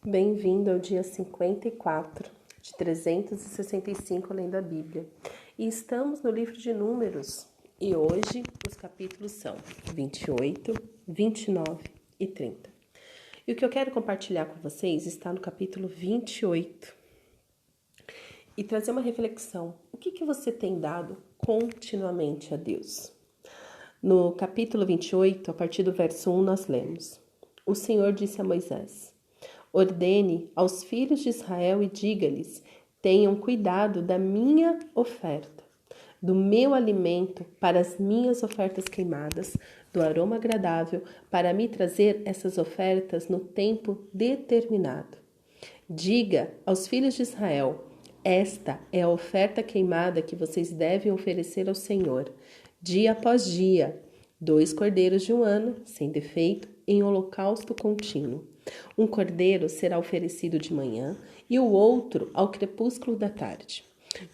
Bem-vindo ao dia 54 de 365 lendo a Bíblia. E estamos no livro de Números. E hoje os capítulos são 28, 29 e 30. E o que eu quero compartilhar com vocês está no capítulo 28. E trazer uma reflexão. O que você tem dado continuamente a Deus? No capítulo 28, a partir do verso 1, nós lemos: O Senhor disse a Moisés: Ordene aos filhos de Israel e diga-lhes: tenham cuidado da minha oferta, do meu alimento para as minhas ofertas queimadas, do aroma agradável, para me trazer essas ofertas no tempo determinado. Diga aos filhos de Israel: esta é a oferta queimada que vocês devem oferecer ao Senhor, dia após dia, 2 cordeiros de um ano, sem defeito, em holocausto contínuo. Um cordeiro será oferecido de manhã e o outro ao crepúsculo da tarde,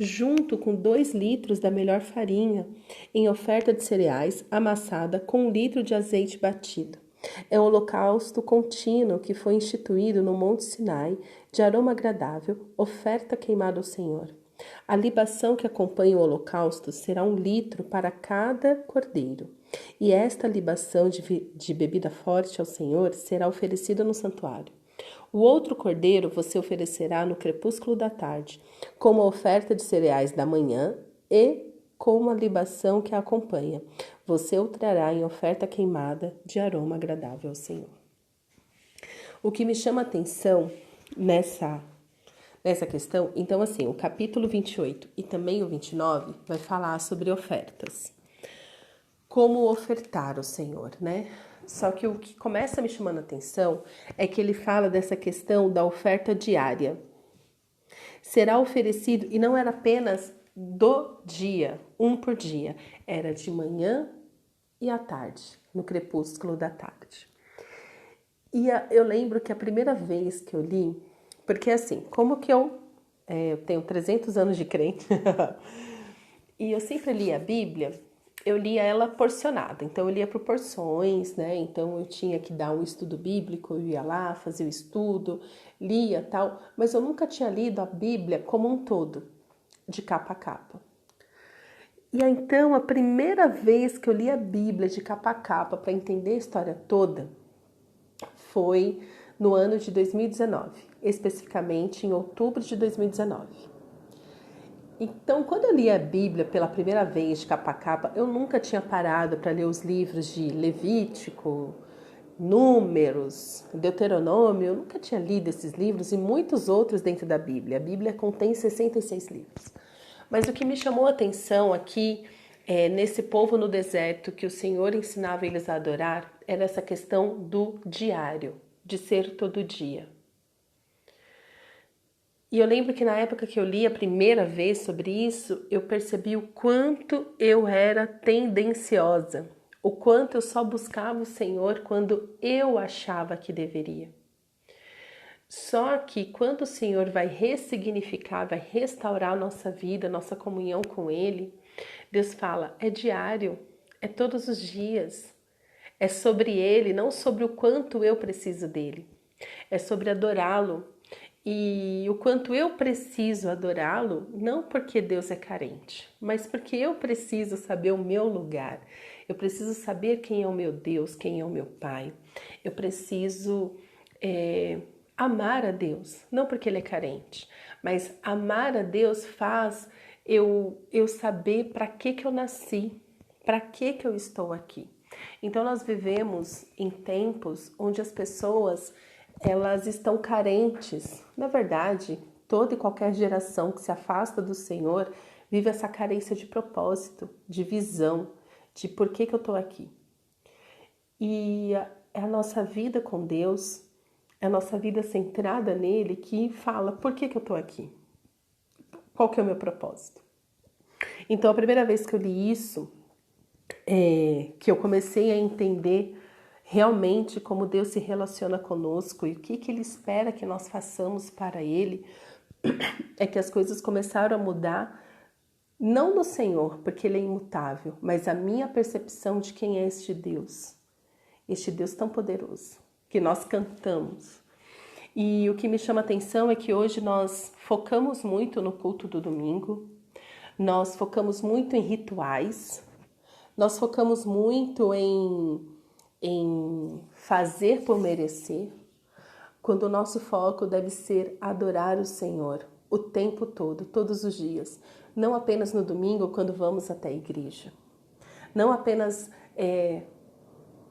junto com 2 litros da melhor farinha, em oferta de cereais amassada com 1 litro de azeite batido. É um holocausto contínuo que foi instituído no Monte Sinai, de aroma agradável, oferta queimada ao Senhor. A libação que acompanha o holocausto será 1 litro para cada cordeiro. E esta libação de bebida forte ao Senhor será oferecida no santuário. O outro cordeiro você oferecerá no crepúsculo da tarde, como a oferta de cereais da manhã e como a libação que a acompanha. Você o trará em oferta queimada de aroma agradável ao Senhor. O que me chama a atenção nessa questão, então assim, o capítulo 28 e também o 29 vai falar sobre ofertas. Como ofertar ao Senhor, né? Só que o que começa me chamando a atenção é que ele fala dessa questão da oferta diária. Será oferecido, e não era apenas do dia, um por dia, era de manhã e à tarde, no crepúsculo da tarde. E eu lembro que a primeira vez que eu li, porque assim, como que eu tenho 300 anos de crente, e eu sempre li a Bíblia, eu lia ela porcionada, então eu lia por porções, né? Então eu tinha que dar um estudo bíblico, eu ia lá, fazia o estudo, lia tal, mas eu nunca tinha lido a Bíblia como um todo, de capa a capa. E aí, então, a primeira vez que eu li a Bíblia de capa a capa para entender a história toda foi no ano de 2019, especificamente em outubro de 2019. Então, quando eu li a Bíblia pela primeira vez de capa a capa, eu nunca tinha parado para ler os livros de Levítico, Números, Deuteronômio. Eu nunca tinha lido esses livros e muitos outros dentro da Bíblia. A Bíblia contém 66 livros. Mas o que me chamou a atenção aqui, nesse povo no deserto, que o Senhor ensinava eles a adorar, era essa questão do diário, de ser todo dia. E eu lembro que na época que eu li a primeira vez sobre isso, eu percebi o quanto eu era tendenciosa, o quanto eu só buscava o Senhor quando eu achava que deveria. Só que quando o Senhor vai ressignificar, vai restaurar a nossa vida, nossa comunhão com Ele, Deus fala, é diário, é todos os dias, é sobre Ele, não sobre o quanto eu preciso dEle, é sobre adorá-lo. E o quanto eu preciso adorá-lo, não porque Deus é carente, mas porque eu preciso saber o meu lugar. Eu preciso saber quem é o meu Deus, quem é o meu Pai. Eu preciso amar a Deus, não porque Ele é carente, mas amar a Deus faz eu saber para que eu nasci, para que eu estou aqui. Então nós vivemos em tempos onde as pessoas elas estão carentes. Na verdade, toda e qualquer geração que se afasta do Senhor vive essa carência de propósito, de visão, de por que eu estou aqui. E é a nossa vida com Deus, é a nossa vida centrada nele que fala por que eu estou aqui, qual que é o meu propósito. Então, a primeira vez que eu li isso, que eu comecei a entender realmente como Deus se relaciona conosco e o que Ele espera que nós façamos para Ele, é que as coisas começaram a mudar, não no Senhor, porque Ele é imutável, mas a minha percepção de quem é este Deus tão poderoso, que nós cantamos. E o que me chama a atenção é que hoje nós focamos muito no culto do domingo, nós focamos muito em rituais, nós focamos muito em fazer por merecer, quando o nosso foco deve ser adorar o Senhor o tempo todo, todos os dias. Não apenas no domingo, quando vamos até a igreja. Não apenas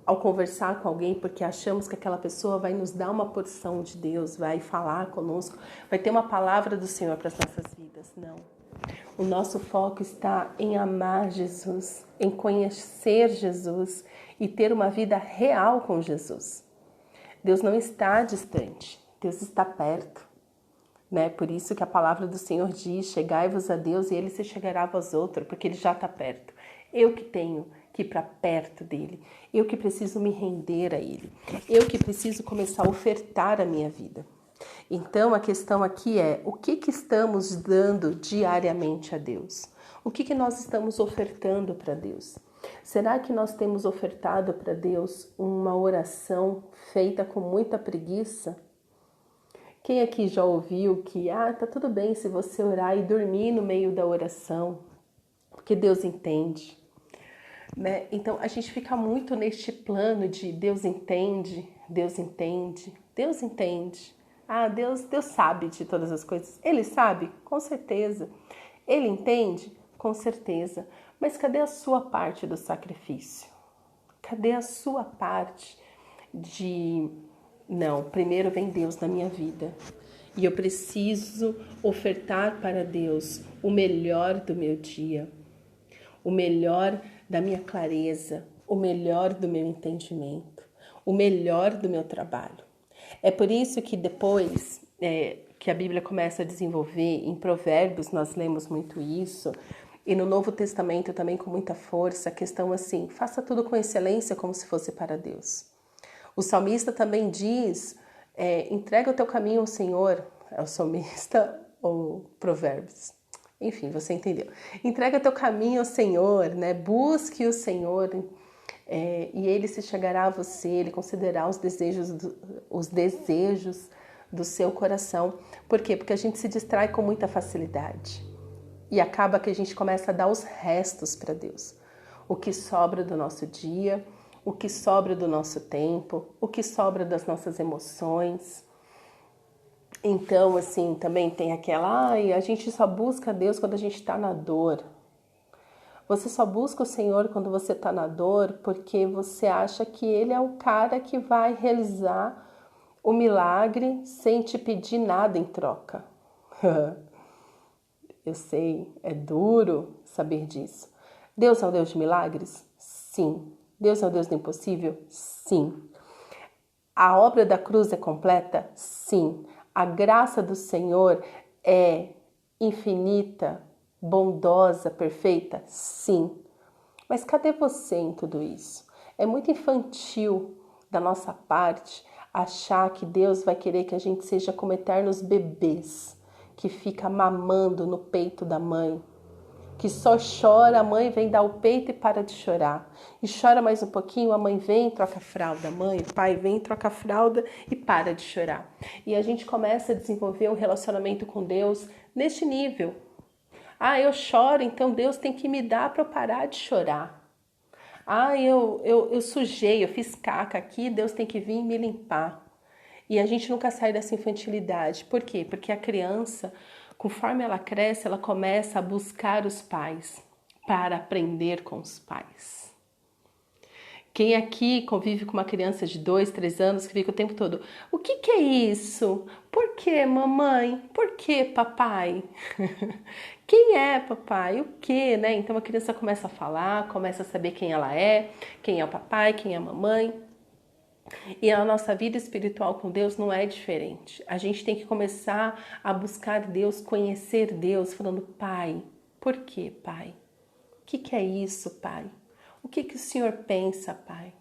ao conversar com alguém, porque achamos que aquela pessoa vai nos dar uma porção de Deus, vai falar conosco, vai ter uma palavra do Senhor para as nossas vidas. Não. O nosso foco está em amar Jesus, em conhecer Jesus e ter uma vida real com Jesus. Deus não está distante, Deus está perto. Né? Por isso que a palavra do Senhor diz, chegai-vos a Deus e Ele se chegará a vós outro, porque Ele já está perto. Eu que tenho que ir para perto dEle, eu que preciso me render a Ele, eu que preciso começar a ofertar a minha vida. Então a questão aqui é, o que estamos dando diariamente a Deus? O que nós estamos ofertando para Deus? Será que nós temos ofertado para Deus uma oração feita com muita preguiça? Quem aqui já ouviu que, tá tudo bem se você orar e dormir no meio da oração, porque Deus entende, né? Então, a gente fica muito neste plano de Deus entende, Deus entende, Deus entende. Deus sabe de todas as coisas. Ele sabe? Com certeza. Ele entende? Com certeza. Mas cadê a sua parte do sacrifício? Cadê a sua parte de... Não, primeiro vem Deus na minha vida. E eu preciso ofertar para Deus o melhor do meu dia, o melhor da minha clareza, o melhor do meu entendimento, o melhor do meu trabalho. É por isso que depois que a Bíblia começa a desenvolver, em Provérbios nós lemos muito isso, e no Novo Testamento também com muita força, a questão assim, faça tudo com excelência como se fosse para Deus. O salmista também diz, entrega o teu caminho ao Senhor, é o salmista ou Provérbios, enfim, você entendeu. Entrega o teu caminho ao Senhor, né? Busque o Senhor e Ele se chegará a você, Ele considerará os desejos do seu coração. Por quê? Porque a gente se distrai com muita facilidade e acaba que a gente começa a dar os restos para Deus. O que sobra do nosso dia, o que sobra do nosso tempo, o que sobra das nossas emoções. Então, assim, também tem aquela, a gente só busca Deus quando a gente está na dor. Você só busca o Senhor quando você está na dor porque você acha que Ele é o cara que vai realizar o milagre sem te pedir nada em troca. Eu sei, é duro saber disso. Deus é um Deus de milagres? Sim. Deus é o Deus do impossível? Sim. A obra da cruz é completa? Sim. A graça do Senhor é infinita, bondosa, perfeita? Sim. Mas cadê você em tudo isso? É muito infantil da nossa parte achar que Deus vai querer que a gente seja como eternos bebês, que fica mamando no peito da mãe, que só chora, a mãe vem dar o peito e para de chorar. E chora mais um pouquinho, a mãe vem, troca a fralda, a mãe, o pai vem, troca a fralda e para de chorar. E a gente começa a desenvolver um relacionamento com Deus neste nível. Eu choro, então Deus tem que me dar para eu parar de chorar. Eu sujei, eu fiz caca aqui, Deus tem que vir me limpar. E a gente nunca sai dessa infantilidade. Por quê? Porque a criança, conforme ela cresce, ela começa a buscar os pais para aprender com os pais. Quem aqui convive com uma criança de 2, 3 anos que fica o tempo todo, o que é isso? Por que, mamãe? Por que, papai? Quem é papai? O que, né? Então a criança começa a falar, começa a saber quem ela é, quem é o papai, quem é a mamãe. E a nossa vida espiritual com Deus não é diferente. A gente tem que começar a buscar Deus, conhecer Deus, falando, Pai, por que, Pai? O que é isso, Pai? O que o Senhor pensa, Pai?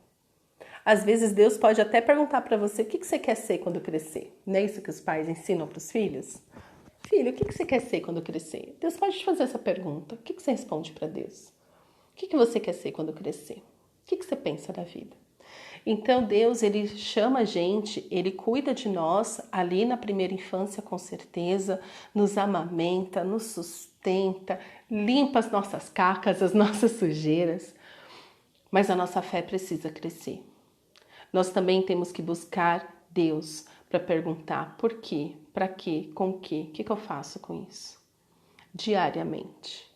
Às vezes Deus pode até perguntar para você, o que você quer ser quando crescer? Não é isso que os pais ensinam para os filhos? Filho, o que você quer ser quando crescer? Deus pode te fazer essa pergunta. O que você responde para Deus? O que você quer ser quando crescer? O que você pensa da vida? Então Deus, Ele chama a gente, Ele cuida de nós ali na primeira infância com certeza, nos amamenta, nos sustenta, limpa as nossas cacas, as nossas sujeiras, mas a nossa fé precisa crescer. Nós também temos que buscar Deus para perguntar por quê, para quê, com o quê, o que eu faço com isso? Diariamente.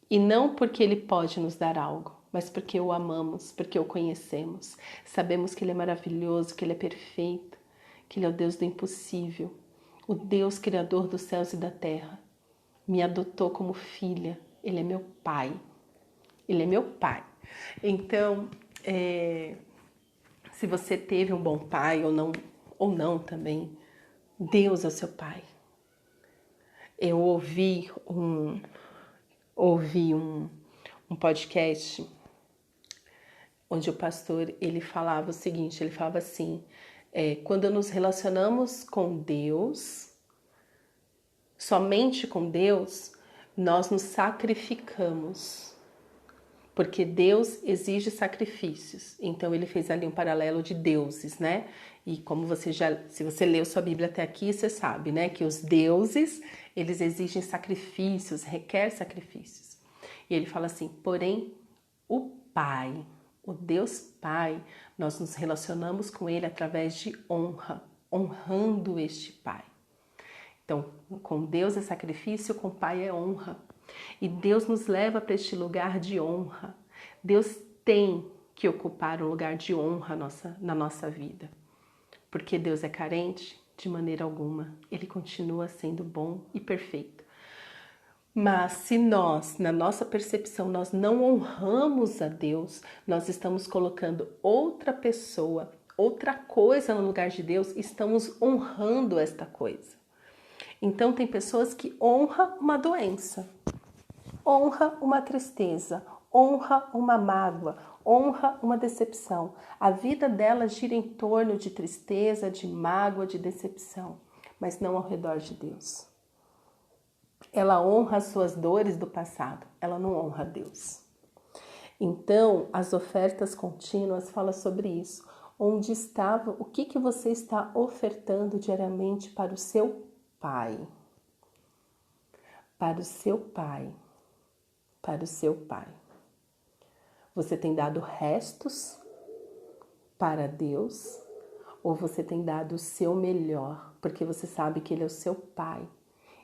E não porque Ele pode nos dar algo, mas porque o amamos, porque o conhecemos. Sabemos que Ele é maravilhoso, que Ele é perfeito, que Ele é o Deus do impossível, o Deus criador dos céus e da terra. Me adotou como filha, Ele é meu pai. Ele é meu pai. Então, se você teve um bom pai ou não também, Deus é o seu pai. Eu ouvi um podcast onde o pastor ele falava o seguinte, ele falava assim, quando nos relacionamos com Deus, somente com Deus, nós nos sacrificamos, porque Deus exige sacrifícios. Então ele fez ali um paralelo de deuses, né? E como se você leu sua Bíblia até aqui, você sabe, né, que os deuses, eles exigem sacrifícios, requer sacrifícios. E ele fala assim, porém, o Pai, o Deus Pai, nós nos relacionamos com Ele através de honra, honrando este Pai. Então, com Deus é sacrifício, com o Pai é honra. E Deus nos leva para este lugar de honra. Deus tem que ocupar um lugar de honra na nossa vida. Porque Deus é carente? De maneira alguma. Ele continua sendo bom e perfeito. Mas se nós, na nossa percepção, nós não honramos a Deus, nós estamos colocando outra pessoa, outra coisa no lugar de Deus, estamos honrando esta coisa. Então tem pessoas que honram uma doença, honra uma tristeza, honra uma mágoa, honra uma decepção. A vida dela gira em torno de tristeza, de mágoa, de decepção, mas não ao redor de Deus. Ela honra as suas dores do passado, ela não honra Deus. Então, as ofertas contínuas falam sobre isso. Onde estava, o que você está ofertando diariamente para o seu Pai? Para o seu Pai. Para o seu Pai. Você tem dado restos para Deus ou você tem dado o seu melhor, porque você sabe que Ele é o seu Pai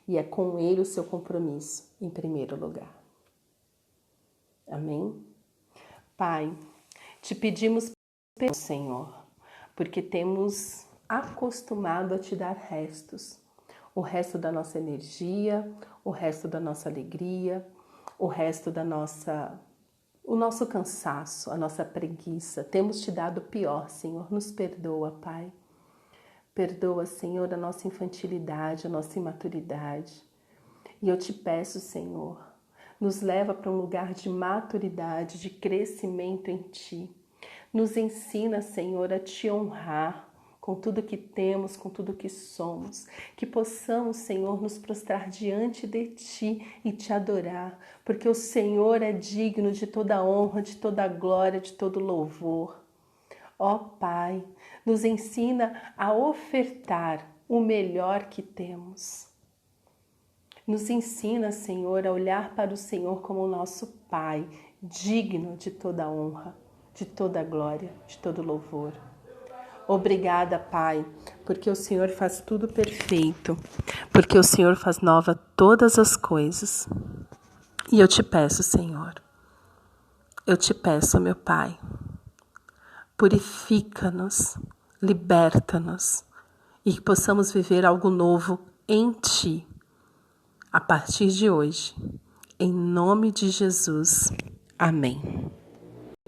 e é com Ele o seu compromisso em primeiro lugar. Amém? Pai, te pedimos perdão, Senhor, porque temos acostumado a te dar restos. O resto da nossa energia, o resto da nossa alegria, o resto o nosso cansaço, a nossa preguiça. Temos te dado o pior, Senhor. Nos perdoa, Pai. Perdoa, Senhor, a nossa infantilidade, a nossa imaturidade. E eu te peço, Senhor, nos leva para um lugar de maturidade, de crescimento em Ti. Nos ensina, Senhor, a Te honrar com tudo que temos, com tudo que somos. Que possamos, Senhor, nos prostrar diante de Ti e Te adorar, porque o Senhor é digno de toda honra, de toda glória, de todo louvor. Ó Pai, nos ensina a ofertar o melhor que temos. Nos ensina, Senhor, a olhar para o Senhor como o nosso Pai, digno de toda honra, de toda glória, de todo louvor. Obrigada, Pai, porque o Senhor faz tudo perfeito, porque o Senhor faz nova todas as coisas. E eu te peço, Senhor, eu te peço, meu Pai, purifica-nos, liberta-nos e que possamos viver algo novo em Ti. A partir de hoje, em nome de Jesus. Amém.